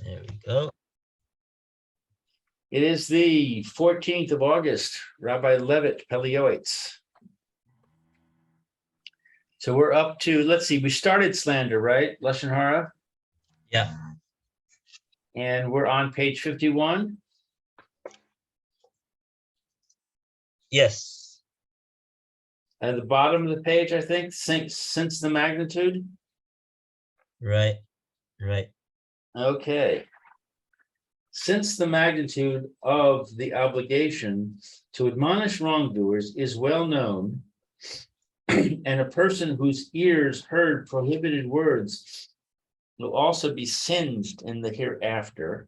There we go. It is the 14th of August, Rabbi Levitt, Pele Yoetz. So we're up to, let's see, we started slander, right? Lashon Hara. Yeah. And we're on page 51. Yes. At the bottom of the page, I think, since the magnitude. Right. Right. Okay. Since the magnitude of the obligation to admonish wrongdoers is well known, and a person whose ears heard prohibited words will also be singed in the hereafter,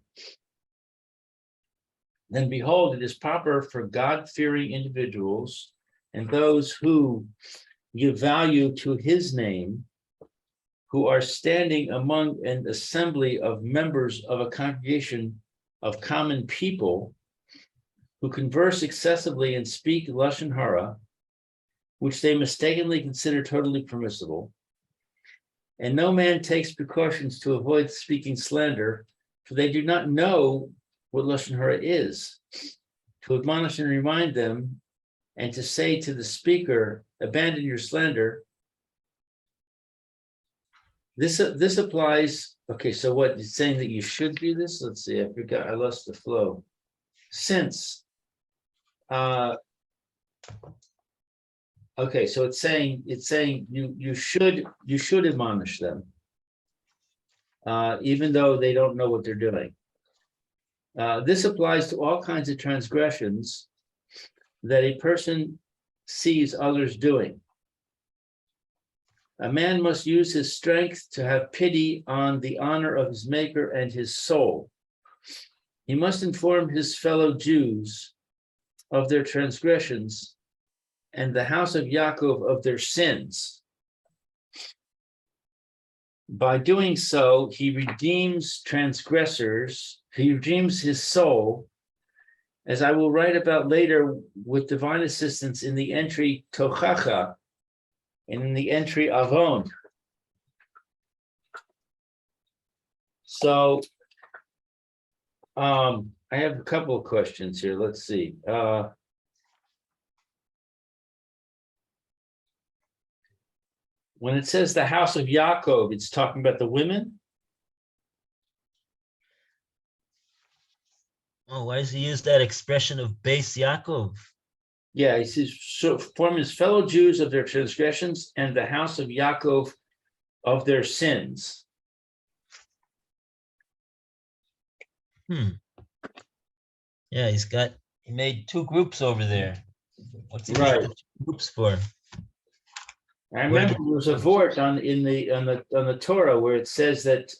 then behold, it is proper for God-fearing individuals and those who give value to his name, who are standing among an assembly of members of a congregation of common people, who converse excessively and speak Lashon Hara, which they mistakenly consider totally permissible. And no man takes precautions to avoid speaking slander, for they do not know what Lashon Hara is, to admonish and remind them, and to say to the speaker, abandon your slander. This applies, okay, so what, it's saying that you should do this? Let's see, I forgot, I lost the flow. Since, okay, so it's saying you should admonish them, even though they don't know what they're doing. This applies to all kinds of transgressions that a person sees others doing. A man must use his strength to have pity on the honor of his maker and his soul. He must inform his fellow Jews of their transgressions and the house of Yaakov of their sins. By doing so, he redeems transgressors, he redeems his soul, as I will write about later with divine assistance in the entry Tochacha and in the entry Avon. So I have a couple of questions here. Let's see. When it says the house of Yaakov, it's talking about the women? Oh, why does he use that expression of Beis Yaakov? Yeah, he says, so form his fellow Jews of their transgressions and the house of Yaakov of their sins. Yeah, he made two groups over there. What's he Right. making two groups for? I remember there was a vort on the Torah where it says that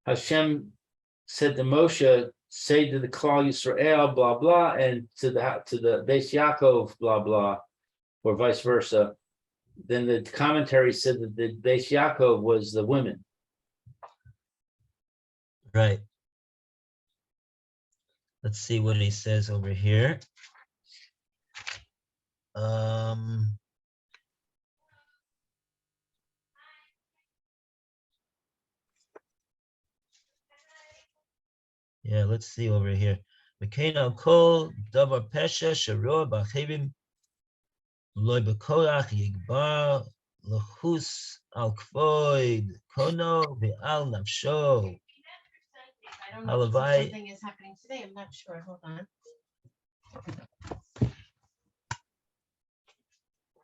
Hashem said to Moshe, say to the Klal Yisrael, blah blah, and to the Beis Yaakov, blah blah, or vice versa. Then the commentary said that the Beis Yaakov was the women. Right. Let's see what he says over here. Yeah, let's see over here. Mekena kol davar pesha sheroa b'achevim loy b'korach yigbar l'chus al kvoid kono v'al nafsho. I don't know if something is happening today. I'm not sure. Hold on.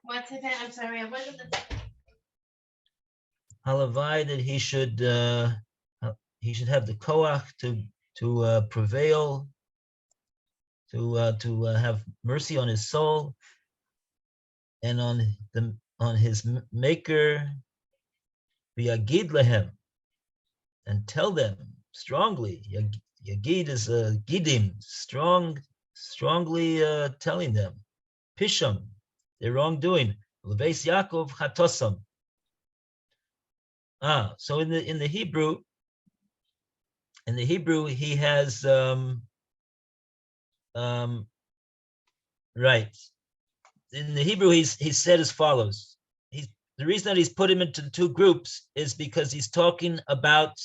What's it? I'm sorry. I wasn't. Halavai that he should have the koach to prevail, to have mercy on his soul and on his maker, v'yagid lehem, and tell them strongly. Yagid is gidim, strongly telling them, pisham, their wrongdoing. Lebeis Yaakov hatosam. So in the Hebrew, he has right. In the Hebrew, he's said as follows. The reason that he's put him into the two groups is because he's talking about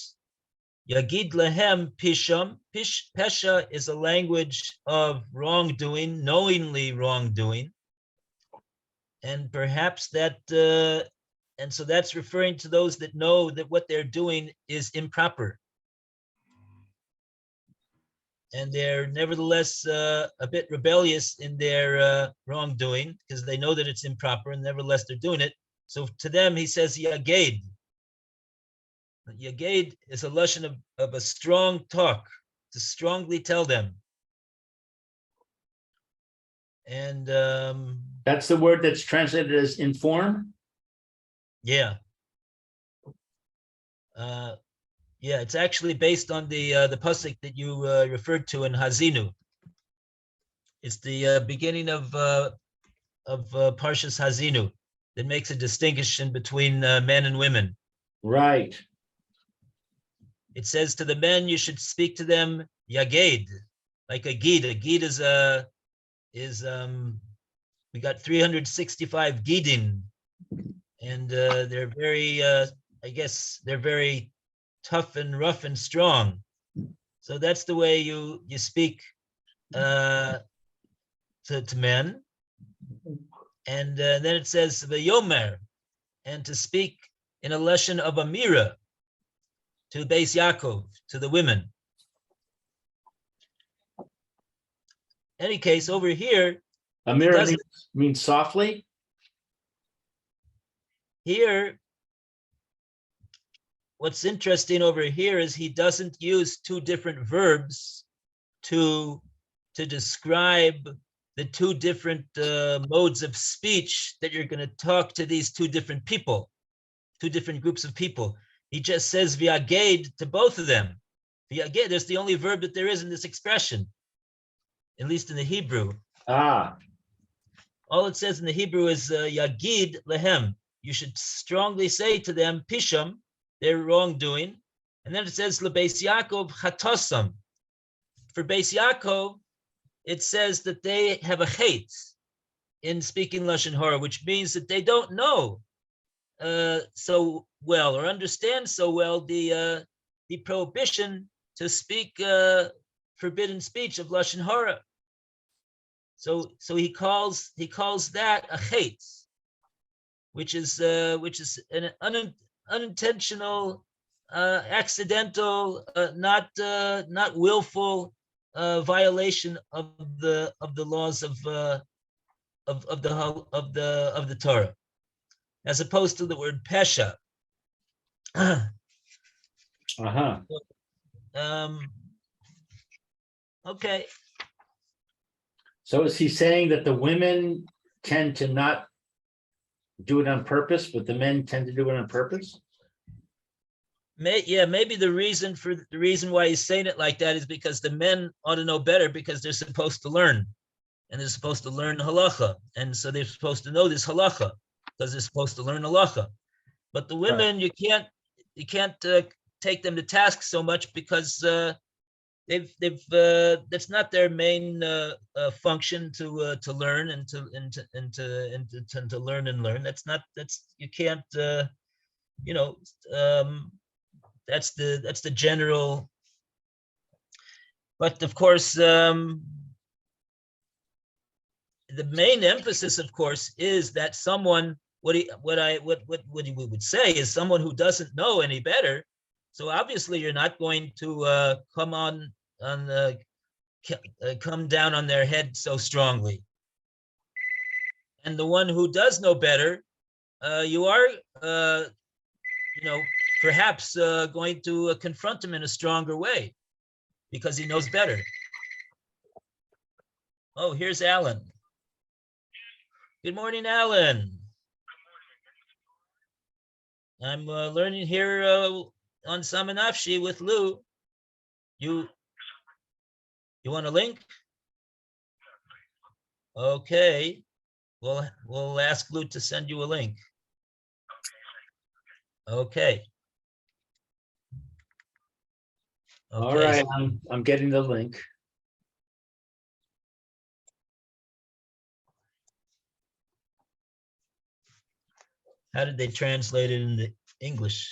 Yagid lehem pisham. Pesha is a language of wrongdoing, knowingly wrongdoing. And perhaps that, and so that's referring to those that know that what they're doing is improper. And they're nevertheless a bit rebellious in their wrongdoing because they know that it's improper and nevertheless they're doing it. So to them, he says, Yaged. Yaged is a lashon of a strong talk, to strongly tell them. And That's the word that's translated as inform. yeah. Yeah, it's actually based on the pasuk that you referred to in Hazinu. It's the beginning of Parshas Hazinu that makes a distinction between men and women. Right. It says to the men, you should speak to them yaged, like a gid. A gid is we got 365 gidin, and they're very I guess they're very tough and rough and strong. So that's the way you speak to men. And then it says the yomer, and to speak in a lesson of Amira to Beis Yaakov, to the women. Any case, over here, Amira means softly. Here, what's interesting over here is he doesn't use two different verbs to describe the two different modes of speech that you're going to talk to these two different people, two different groups of people. He just says viaged to both of them. Viaged, that's the only verb that there is in this expression, at least in the Hebrew. Ah. All it says in the Hebrew is yagid lehem. You should strongly say to them, pisham, their wrongdoing. And then it says lebeis Yaakov chatosam. For Beis Yaakov, it says that they have a hate in speaking Lashon Hara, which means that they don't know so well or understand so well the prohibition to speak forbidden speech of Lashon Hara. So he calls that a hate, which is an unintentional, accidental, not willful violation of the laws of the Torah, as opposed to the word pesha. Okay. So is he saying that the women tend to not do it on purpose, but the men tend to do it on purpose? Maybe the reason why he's saying it like that is because the men ought to know better, because they're supposed to learn, and they're supposed to learn halacha, and so they're supposed to know this halacha because they're supposed to learn halacha. But the women, you can't take them to task so much because they've that's not their main function to learn and to learn and learn. That's you can't that's the general. But of course, the main emphasis, of course, is that someone, what we would say is someone who doesn't know any better. So obviously, you're not going to come down on their head so strongly. And the one who does know better, you are, perhaps going to confront him in a stronger way because he knows better. Oh, here's Alan. Good morning, Alan. I'm learning here on Samanafshi with Lou. You want a link? Okay. We'll ask Lou to send you a link. Okay. All right, I'm getting the link. How did they translate it into English?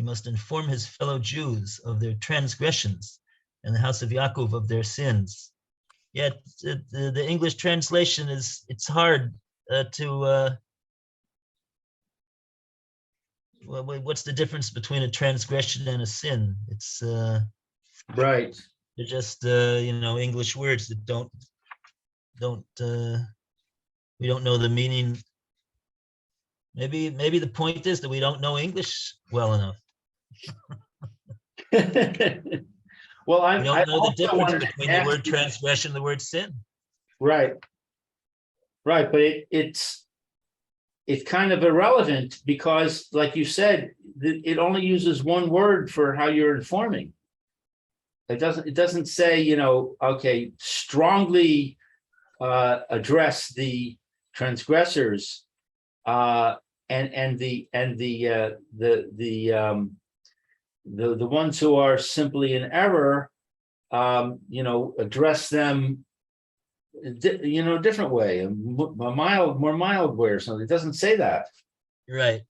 he must inform his fellow Jews of their transgressions and the house of Yaakov of their sins. Yet the English translation it's hard to, what's the difference between a transgression and a sin? It's Right. they're just English words that don't we don't know the meaning. Maybe the point is that we don't know English well enough. Well, We don't know the difference between the word transgression and the word sin. Right. Right, but it's kind of irrelevant because, like you said, it only uses one word for how you're informing. It doesn't say, okay, strongly address the transgressors and the ones who are simply in error, address them a different way, a more mild way or something. It doesn't say that. Right.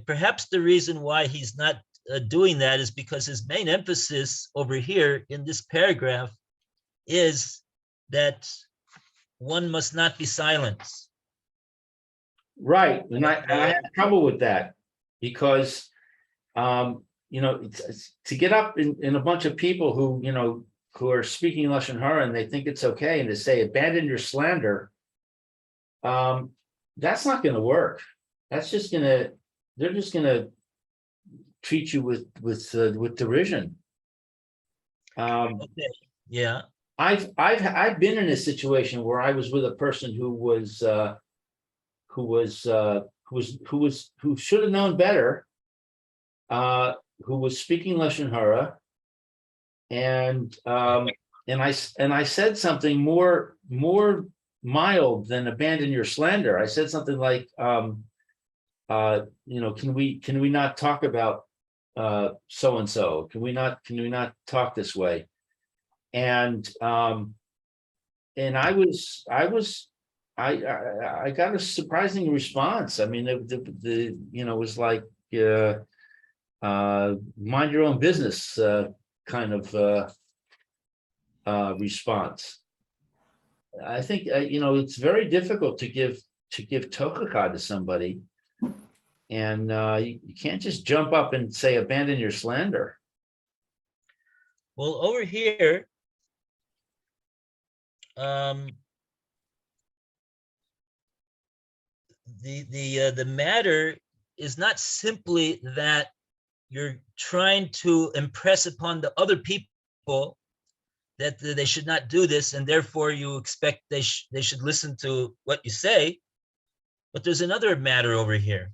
Perhaps the reason why he's not doing that is because his main emphasis over here in this paragraph is that one must not be silent. Right, and I have trouble with that because, to get up in a bunch of people who are speaking Lashon Hara and they think it's okay, and to say abandon your slander, that's not going to work. They're just going to treat you with derision. Okay. Yeah. I've been in a situation where I was with a person who should have known better, who was speaking Lashon Hara, and I said something more mild than abandon your slander. I said something like, can we not talk about so and so? Can we not talk this way? And I got a surprising response. I mean, it was like mind your own business kind of response. I think it's very difficult to give tochaka to somebody, and you can't just jump up and say abandon your slander. Well, over here, the matter is not simply that you're trying to impress upon the other people that they should not do this, and therefore you expect they should listen to what you say. But there's another matter over here,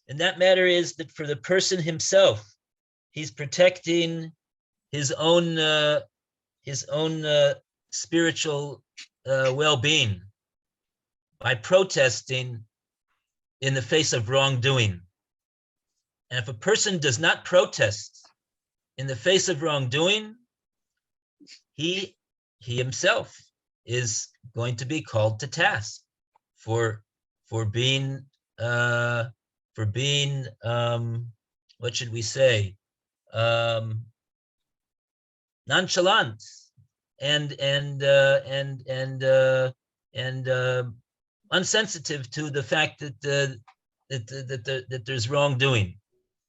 and that matter is that for the person himself, he's protecting his own spiritual well-being by protesting in the face of wrongdoing. And if a person does not protest in the face of wrongdoing, he himself is going to be called to task for being what should we say, nonchalant and unsensitive to the fact that there's wrongdoing.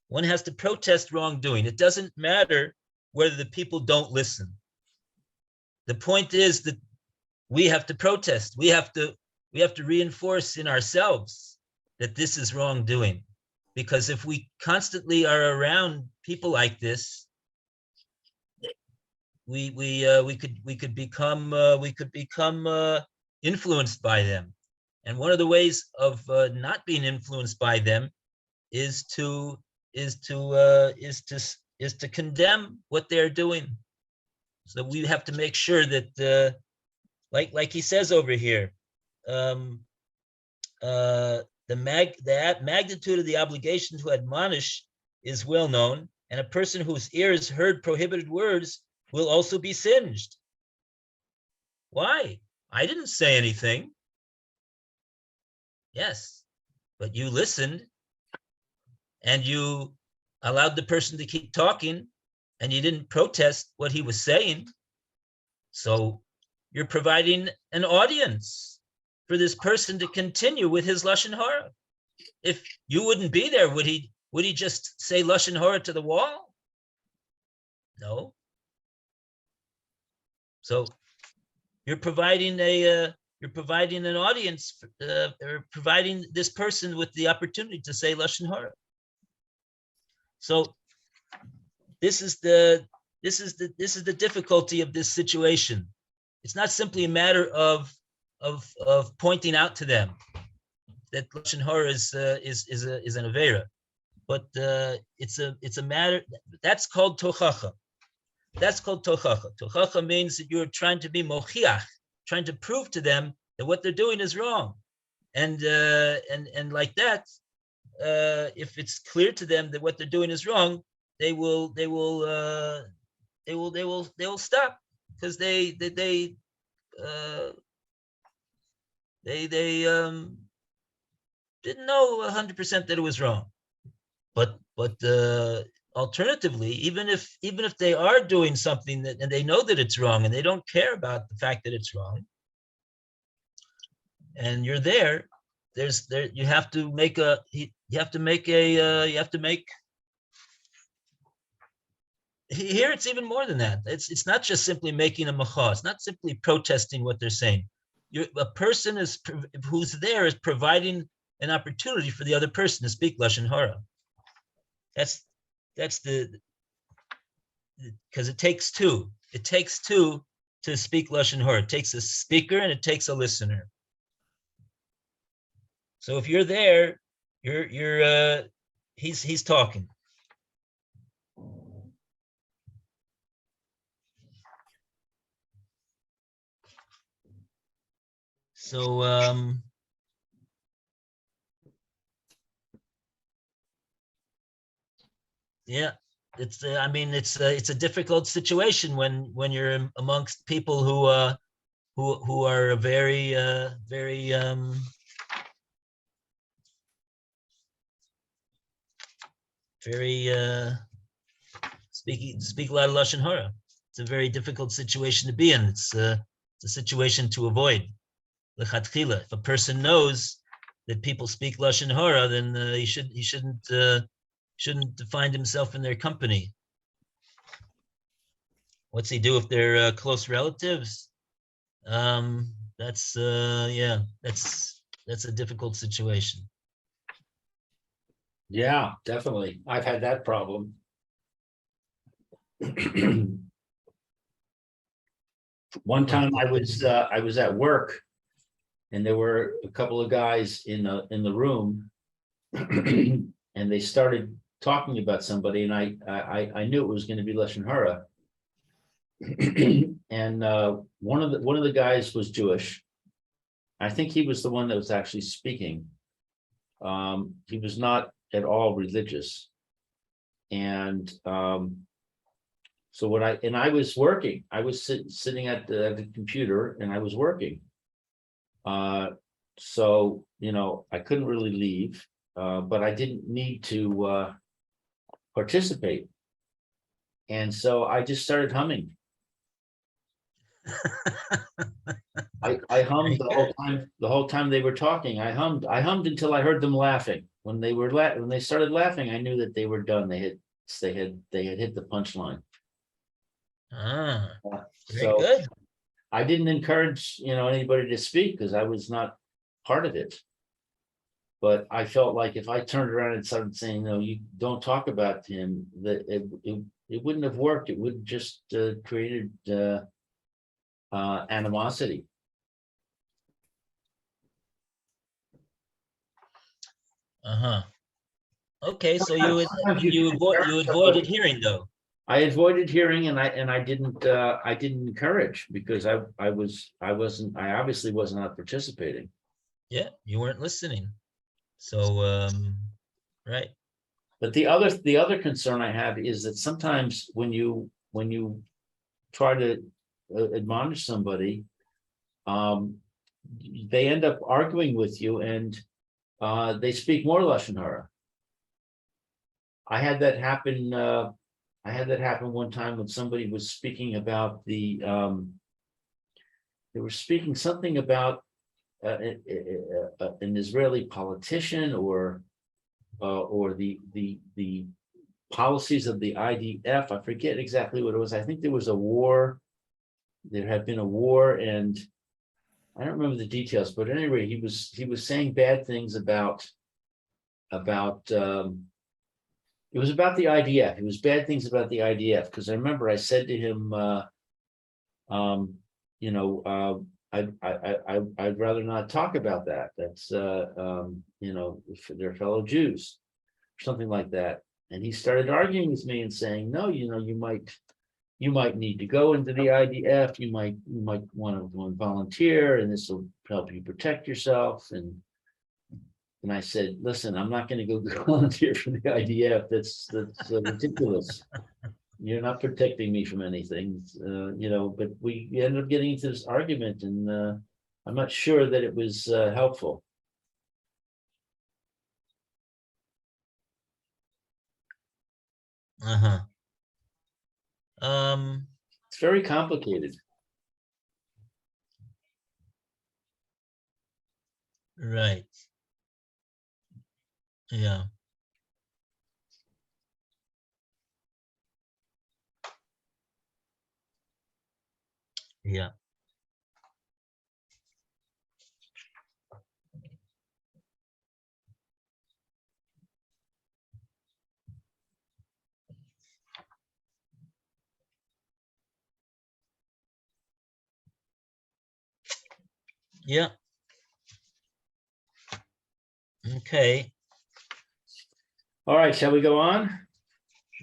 One has to protest wrongdoing. It doesn't matter whether the people don't listen. The point is that we have to protest. We have to reinforce in ourselves that this is wrongdoing. Because if we constantly are around people like this, we could become influenced by them. And one of the ways of not being influenced by them is to condemn what they're doing. So we have to make sure that, like he says over here, the magnitude of the obligation to admonish is well known, and a person whose ears heard prohibited words will also be singed. Why? I didn't say anything. Yes, but you listened, and you allowed the person to keep talking, and you didn't protest what he was saying. So you're providing an audience for this person to continue with his lashon hara. If you wouldn't be there, would he just say lashon hara to the wall? No. So you're providing an audience, or providing this person with the opportunity to say lashon hara. So this is the difficulty of this situation. It's not simply a matter of pointing out to them that lashon hara is an avera, but it's a matter that's called tochacha. That's called tochacha. Tochacha means that you're trying to be mochiach, trying to prove to them that what they're doing is wrong, and like that, if it's clear to them that what they're doing is wrong, they will stop, because they didn't know 100% that it was wrong. But alternatively, even if they are doing something that, and they know that it's wrong, and they don't care about the fact that it's wrong, and you're there, you have to make here it's even more than that. It's not just simply making a macha. It's not simply protesting what they're saying. A person who's there is providing an opportunity for the other person to speak lashon hara. That's because it takes two. It takes two to speak lashon hara. It takes a speaker and it takes a listener. So if you're there, he's talking. So yeah, it's it's a difficult situation when you're amongst people who are very speak a lot of lashon hara. It's a very difficult situation to be in. It's a situation to avoid. Lechatchila, if a person knows that people speak lashon hara, then he shouldn't find himself in their company. What's he do if they're close relatives? That's a difficult situation. Yeah, definitely. I've had that problem. One time I was at work, and there were a couple of guys in the room, and they started talking about somebody, and I knew it was going to be lashon hara. And one of the guys was Jewish. I think he was the one that was actually speaking. He was not at all religious, and so I was working. I was sitting at the computer, and I was working. So I couldn't really leave, but I didn't need to participate, and so I just started humming. I hummed the whole time they were talking. I hummed until I heard them laughing. When they started laughing, I knew that they were done. They had hit the punchline. Very good. I didn't encourage anybody to speak, because I was not part of it. But I felt like if I turned around and started saying, "No, you don't talk about him," that it wouldn't have worked. It would just created animosity. Okay, so you avoided hearing, though. I avoided hearing, and I didn't encourage, because I obviously was not participating. Yeah, you weren't listening. So right. But the other concern I have is that sometimes when you try to admonish somebody, they end up arguing with you, and they speak more lashon hara. I had that happen. I had that happen one time when somebody was speaking about the. They were speaking something about an Israeli politician or the policies of the IDF. I forget exactly what it was. I think there was a war. There had been a war, and I don't remember the details. But anyway, he was saying bad things about. It was about the IDF. It was bad things about the IDF because I remember I said to him, you know, I'd rather not talk about that. That's you know, if they're fellow Jews, or something like that. And he started arguing with me and saying, no, you know, you might need to go into the IDF. You might want to go and volunteer, and this will help you protect yourself. And I said, listen, I'm not going to go volunteer for the IDF. That's ridiculous. You're not protecting me from anything, you know, but we ended up getting into this argument, and I'm not sure that it was helpful. Uh-huh. It's very complicated. Right. Yeah. Yeah. Yeah. Okay. All right, shall we go on?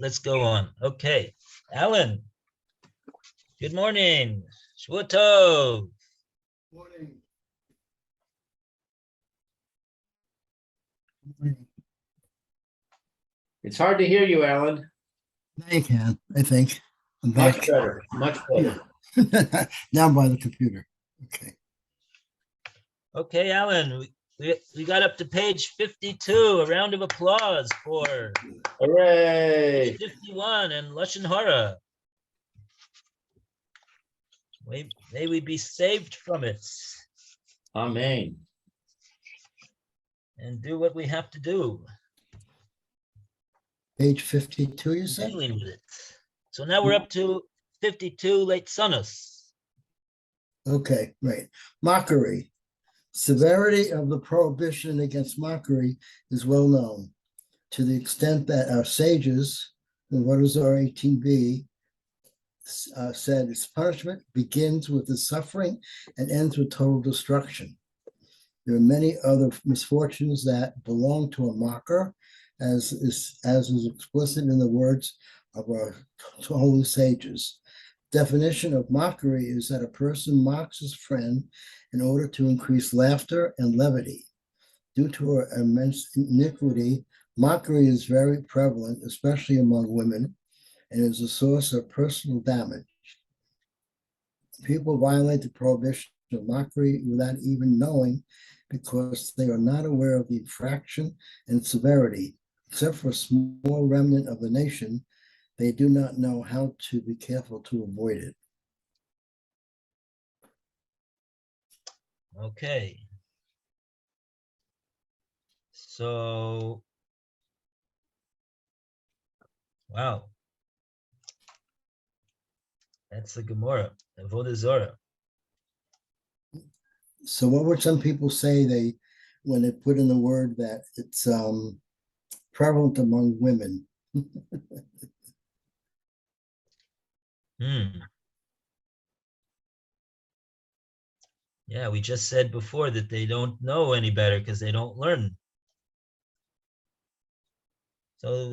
Let's go on. Okay. Alan. Good morning. Shvua tov. Morning. It's hard to hear you, Alan. Now you can, I think. I'm Much back. better, much better. Now by the computer. Okay. Okay, Alan. We got up to page 52. A round of applause for Hooray! page 51 and Lashon Hara. May we be saved from it Amen. and do what we have to do. Page 52, you said? Dealing with it. So now we're up to 52 late Sonus. Okay, right. Mockery. Severity of the prohibition against mockery is well known to the extent that our sages, in what is our 18b, said its punishment begins with the suffering and ends with total destruction. There are many other misfortunes that belong to a mocker, as is explicit in the words of our holy sages. Definition of mockery is that a person mocks his friend in order to increase laughter and levity. Due to her immense iniquity, mockery is very prevalent, especially among women, and is a source of personal damage. People violate the prohibition of mockery without even knowing, because they are not aware of the infraction and severity. Except for a small remnant of the nation, they do not know how to be careful to avoid it. Okay. So, wow. That's the Gemara, Avodah Zorah. So what would some people say when they put in the word that it's prevalent among women? Yeah, we just said before that they don't know any better because they don't learn. So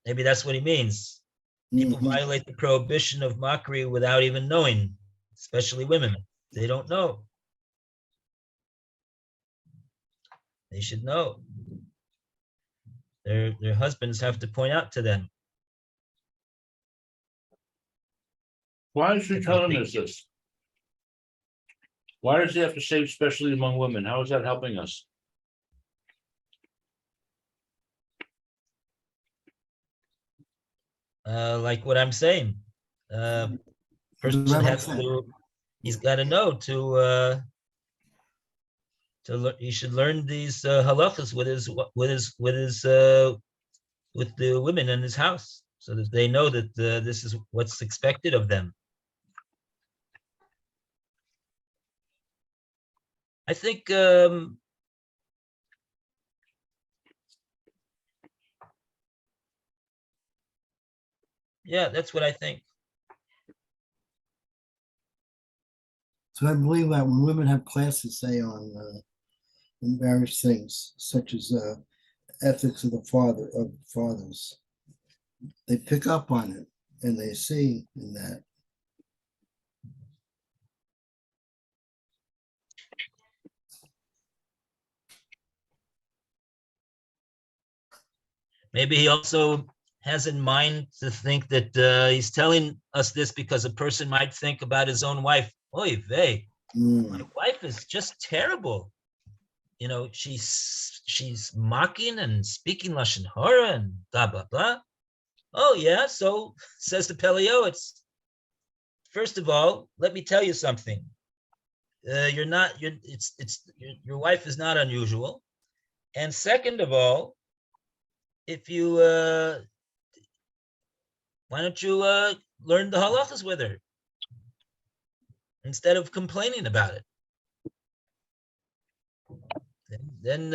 maybe that's what he means. People violate the prohibition of mockery without even knowing, especially women. They don't know. They should know. Their husbands have to point out to them. Why is she telling us this? Why does he have to say especially among women? How is that helping us? like what I'm saying. Person Rabbi has said. to, he's got to know he should learn these halachas with the women in his house, so that they know that this is what's expected of them. I think yeah, that's what I think. So I believe that when women have classes, say on in various things, such as ethics of the fathers, they pick up on it and they see in that. Maybe he also has in mind to think that he's telling us this because a person might think about his own wife. Oy vey, my wife is just terrible. You know, she's mocking and speaking lashon hara and blah blah blah. Oh yeah, so says the Pele Yoetz. First of all, let me tell you something. Your wife is not unusual. And second of all, if you why don't you learn the halachas with her instead of complaining about it? Then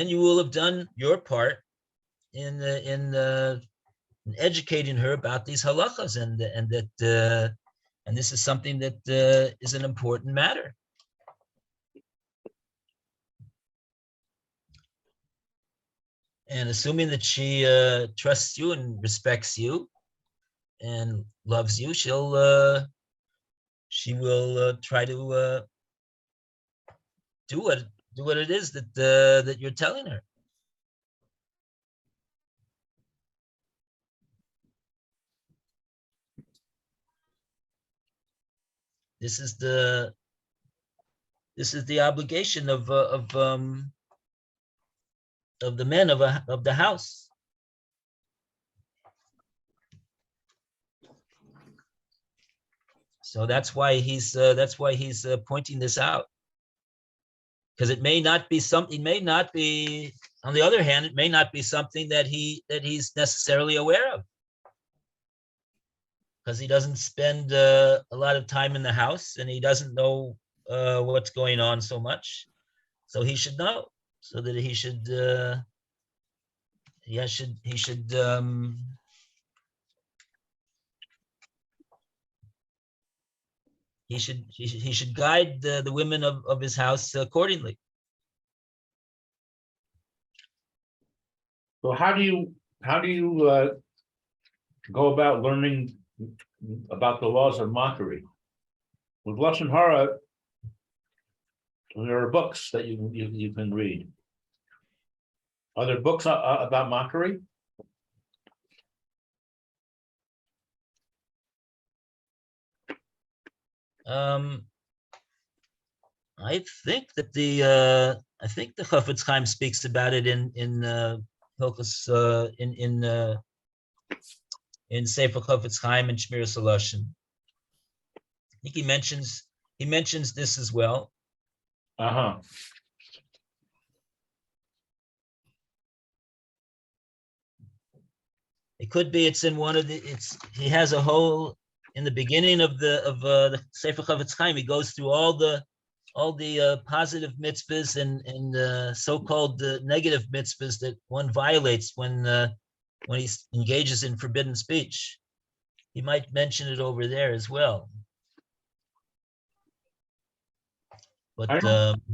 you will have done your part in educating her about these halachas, and this is something that is an important matter. And assuming that she trusts you and respects you and loves you, she will try to do what it is that you're telling her. This is the obligation of the men of the house. So that's why he's pointing this out, because it may not be something. May not be. On the other hand, it may not be something that he's necessarily aware of, because he doesn't spend a lot of time in the house and he doesn't know what's going on so much. So he should know, so that he should guide the women of his house accordingly. So how do you go about learning about the laws of mockery? With lashon hara, there are books that you can read. Are there books about mockery? I think that the Chafetz Chaim speaks about it in Hilchos in Sefer Chafetz Chaim and Shmiras Halashon. I think he mentions this as well. It could be it's in one of the. He has a whole in the beginning of the Sefer Chafetz Chaim. He goes through all the positive mitzvahs and so-called negative mitzvahs that one violates when he engages in forbidden speech. He might mention it over there as well. But I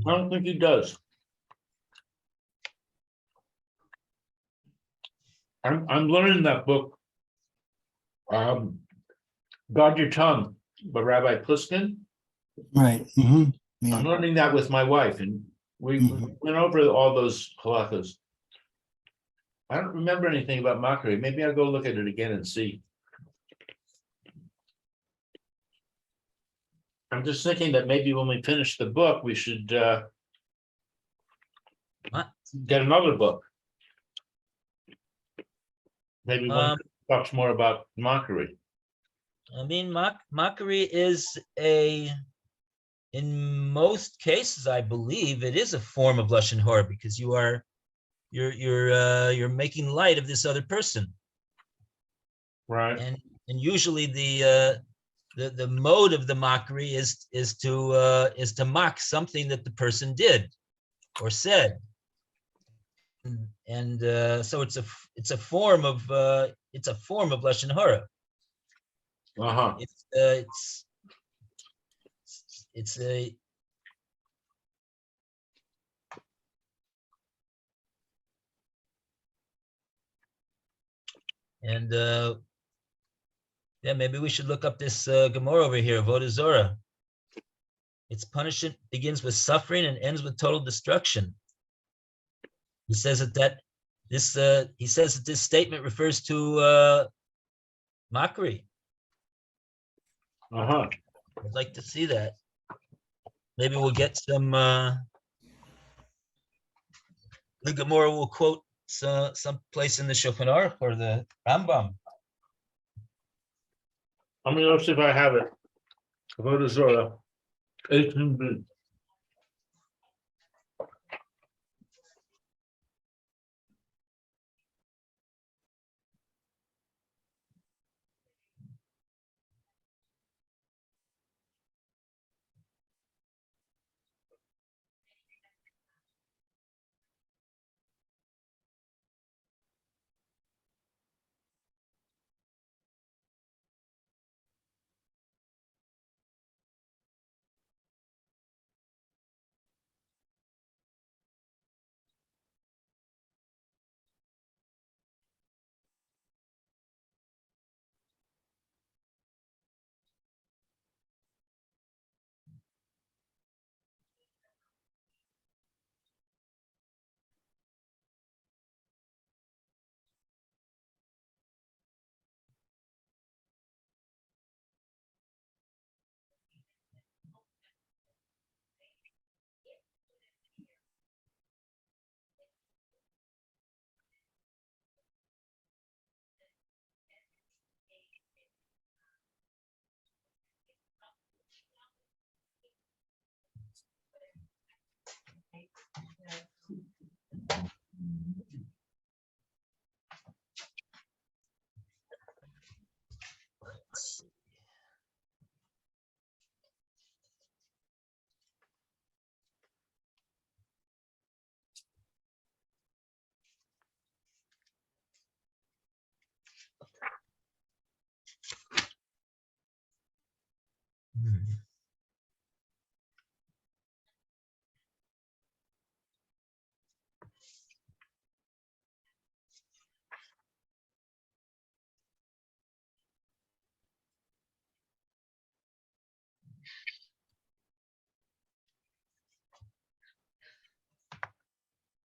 don't think he does. I'm learning that book, Guard Your Tongue by Rabbi Pliskin. Right. Mm-hmm. Yeah. I'm learning that with my wife, and we went over all those halachas. I don't remember anything about mockery. Maybe I'll go look at it again and see. I'm just thinking that maybe when we finish the book, we should get another book. Maybe one talks more about mockery. I mean, mockery is in most cases, I believe, it is a form of lashon hara because you're making light of this other person, Right. and usually the mode of the mockery is to mock something that the person did or said, and so it's a form of lashon hara. Uh-huh. It's a and yeah, maybe we should look up this Gemara over here, Avodah Zorah. Its punishment begins with suffering and ends with total destruction. He says that this statement refers to mockery. Uh-huh. I'd like to see that. Maybe we'll get some. The Gemara will quote some place in the Shulchan Aruch or the Rambam. I'm gonna see if I have it. Avodah Zorah. 18b.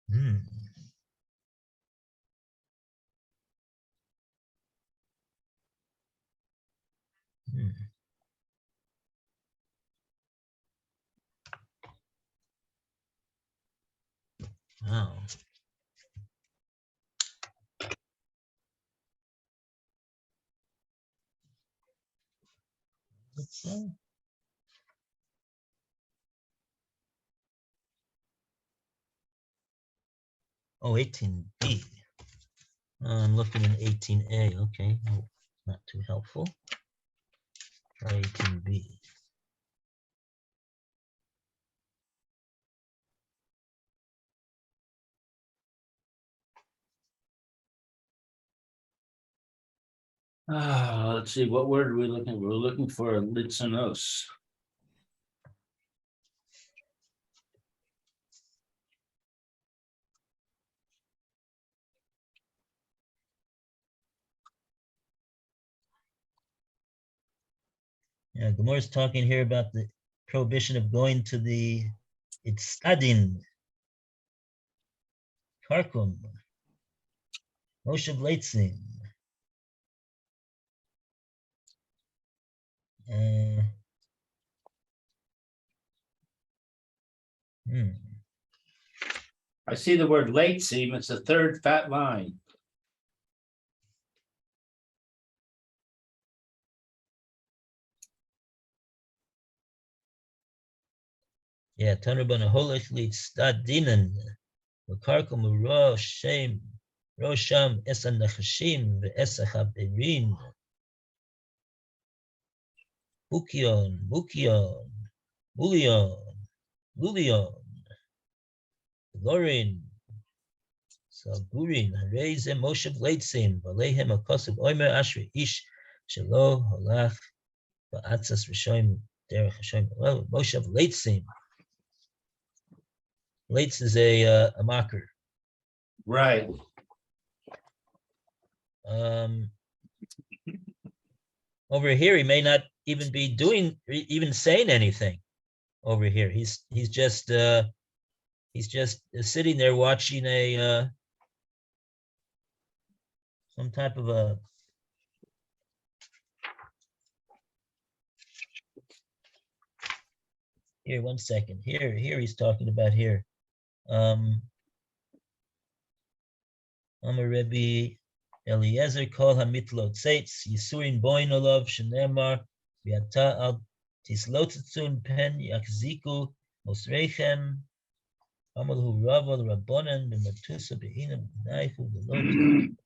Hmm. Hmm. Oh. Let's see. Oh, 18b. I'm looking in 18a. Okay, no, not too helpful. Try 18b. Let's see, what word are we looking for? We're looking for litzanos. Yeah, Gemara is talking here about the prohibition of going to the Itzadin, Karkum, Moshev Leitzin. Hmm. I see the word late seam. It's the third fat line. Yeah, Tanurban Holich Lit Stadinen. Karkum Rosham Rosham Esan Nachashim Esachaberin. Bukion, Bukion, Bulion, Lulion, Lorin, Sagurin, Reize Moshe Bleitzim, Valehem Akosav Oimer Ashri Ish, Shelo Holach, Ba'atzas Rishoim, Derech Hashem, Moshe Bleitzim. Leitz is a mocker. Right. Over here, he may not even be doing, even saying anything. Over here, he's just sitting there watching a some type of a here. 1 second. Here he's talking about here. Amar Rebbe Eliezer kol hamitlot seitz yisurin boin olav shenemar v'ata al tislotzun pen yakziku mosrechem amalhu rava rabbonen b'matusa be'inam naifu v'lot.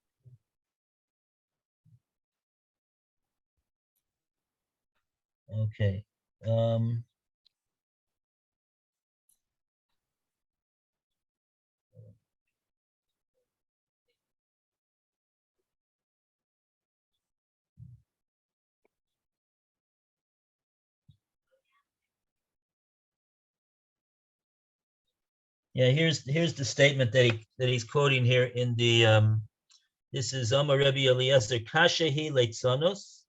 Okay. Yeah, here's the statement that he's quoting here in the this is Amar Rebbe Eliezer Kashehi Leitzonos.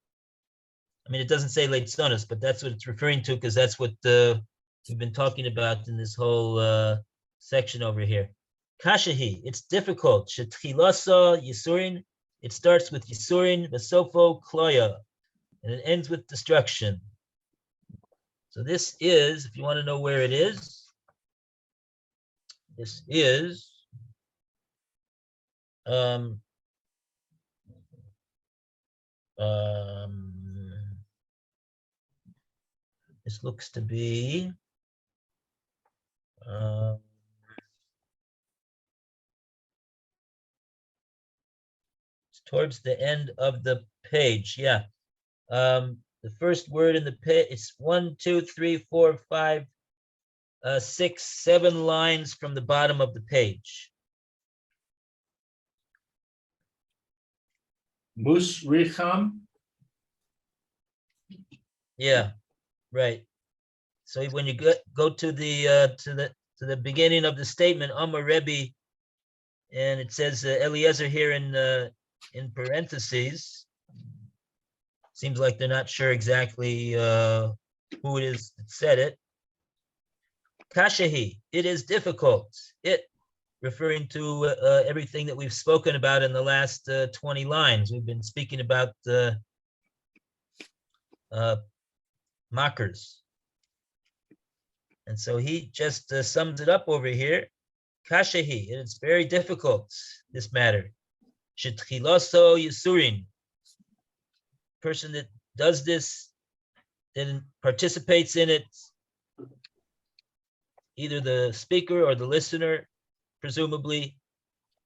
I mean, it doesn't say Leitzonos, but that's what it's referring to because that's what we've been talking about in this whole section over here. Kashehi, it's difficult. Shetchilasa Yisurin, it starts with Yisurin, Vesofo Kloya, and it ends with destruction. So this is, if you want to know where it is, this is this looks to be it's towards the end of the page. Yeah. The first word in the page, it's 1, 2, 3, 4, 5, 6, 7 lines from the bottom of the page. Musricham. Yeah, right. So when you go to the beginning of the statement, Amar Rebbe, and it says Eliezer here in parentheses. Seems like they're not sure exactly who it is that said it. Kashahi, it is difficult. It, referring to everything that we've spoken about in the last 20 lines. We've been speaking about mockers. And so he just sums it up over here. Kashahi, it's very difficult, this matter. Shetchilaso Yisurin, person that does this, then participates in it, either the speaker or the listener, presumably.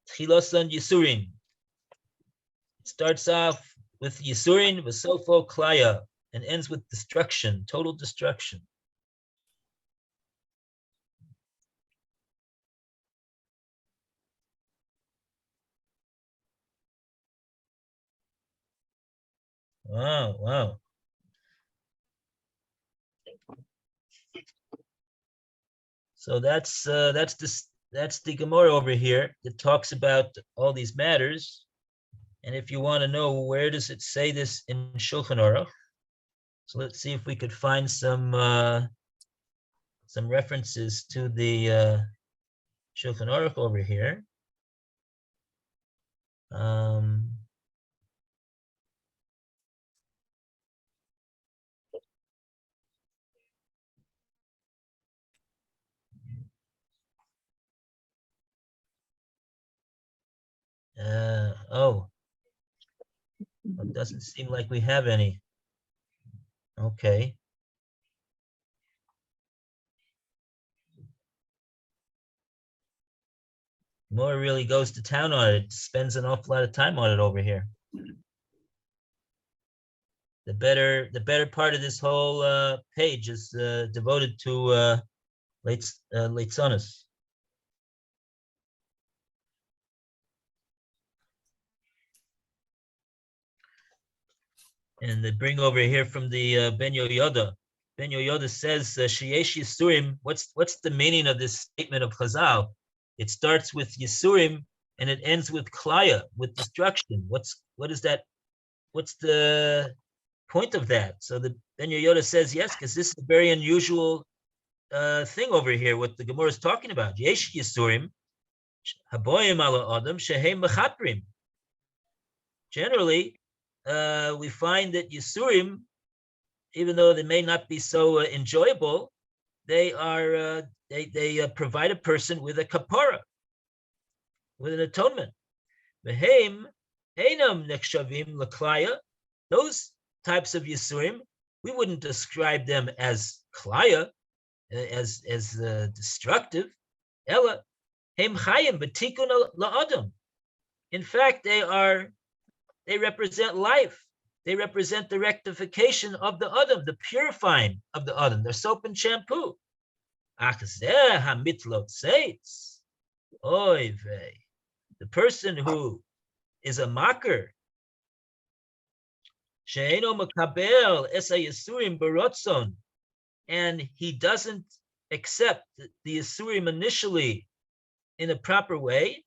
Tchilasan Yisurin. It starts off with Yisurin, Vasofo Klaya, and ends with destruction, total destruction. Wow, wow. So that's the Gemara over here that talks about all these matters. And if you want to know where does it say this in Shulchan Aruch, so let's see if we could find some references to the Shulchan Aruch over here. It doesn't seem like we have any. Okay. Gemara really goes to town on it. Spends an awful lot of time on it over here. The better part of this whole page is devoted to Leitzonos. And they bring over here from the Ben Yoyoda. Ben Yoyoda says, Sheyesh Yisurim, what's the meaning of this statement of Chazal? It starts with Yisurim and it ends with Klaya, with destruction. What is that? What's the point of that? So the Ben Yoyoda says, yes, because this is a very unusual thing over here, what the Gemara is talking about. Yesh Yisurim, Haboyim ala Adam, Shehem Mechaprim. Generally, we find that Yisurim, even though they may not be so enjoyable, they are they provide a person with a kapara, with an atonement. Vehem einam nechshavim l'klaya. Those types of Yisurim, we wouldn't describe them as klaya, as destructive. Ella hem chayim b'tikun la'adam. In fact, they represent life. They represent the rectification of the Adam, the purifying of the Adam. They're soap and shampoo. Oy vey. The person who is a mocker, she'eno makabel esa yisurim barotzon, and he doesn't accept the yisurim initially in a proper way,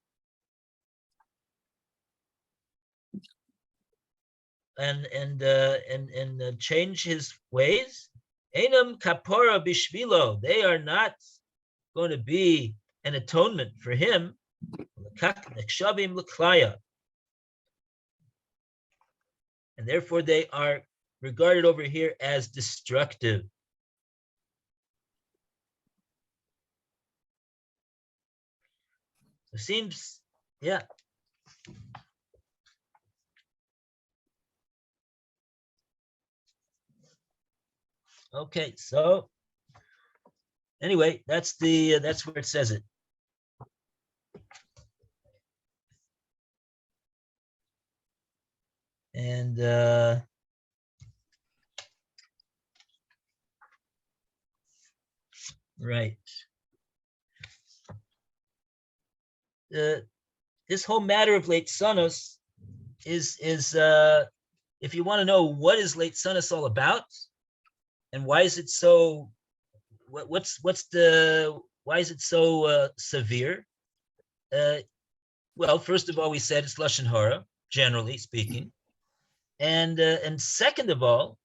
and change his ways. Einam kapora bishvilo. They are not going to be an atonement for him. And therefore they are regarded over here as destructive. It seems, yeah. Okay, so anyway, that's where it says it. And right. This whole matter of Leitzonos is if you want to know what is Leitzonos all about, and why is it so? Why is it so severe? Well, first of all, we said it's lashon hara, generally speaking, and second of all,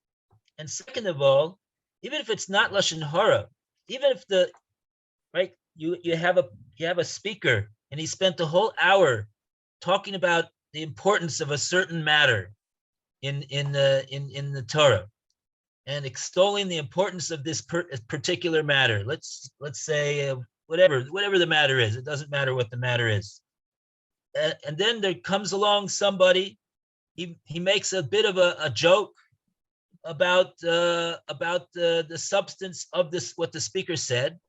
even if it's not lashon hara, even if you have a speaker and he spent the whole hour talking about the importance of a certain matter in the Torah, and extolling the importance of this particular matter. Let's say whatever the matter is. It doesn't matter what the matter is. And then there comes along somebody. He makes a bit of a joke about the substance of this, what the speaker said,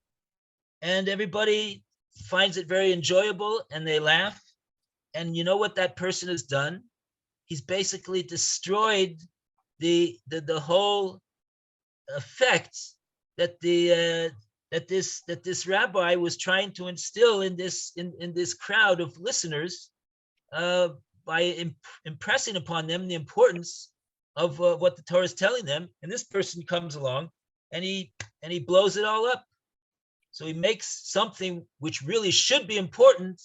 and everybody finds it very enjoyable and they laugh. And you know what that person has done? He's basically destroyed the whole effect that this rabbi was trying to instill in this crowd of listeners by impressing upon them the importance of what the Torah is telling them. And this person comes along and he blows it all up. So he makes something which really should be important,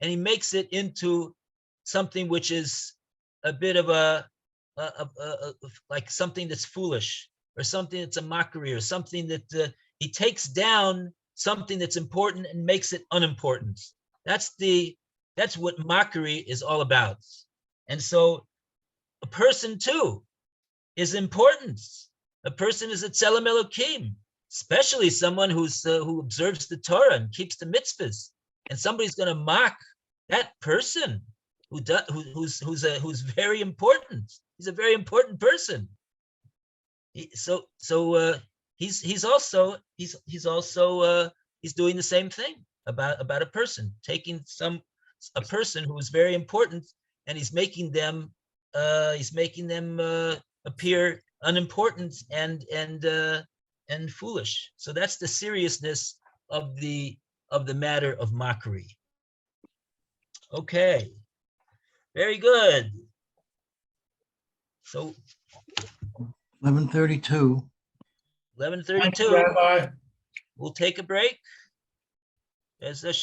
and he makes it into something which is a bit of a like something that's foolish, or something that's a mockery, or something that he takes down something that's important and makes it unimportant. That's what mockery is all about. And so a person too is important. A person is a tzelem Elokim, especially someone who observes the Torah and keeps the mitzvahs. And somebody's going to mock that person who's very important. He's a very important person. He's doing the same thing. about a person, taking a person who is very important, and he's making them appear unimportant and foolish. So that's the seriousness of the matter of mockery. Okay, very good. So 11:32. 11:32. Rabbi. We'll take a break. As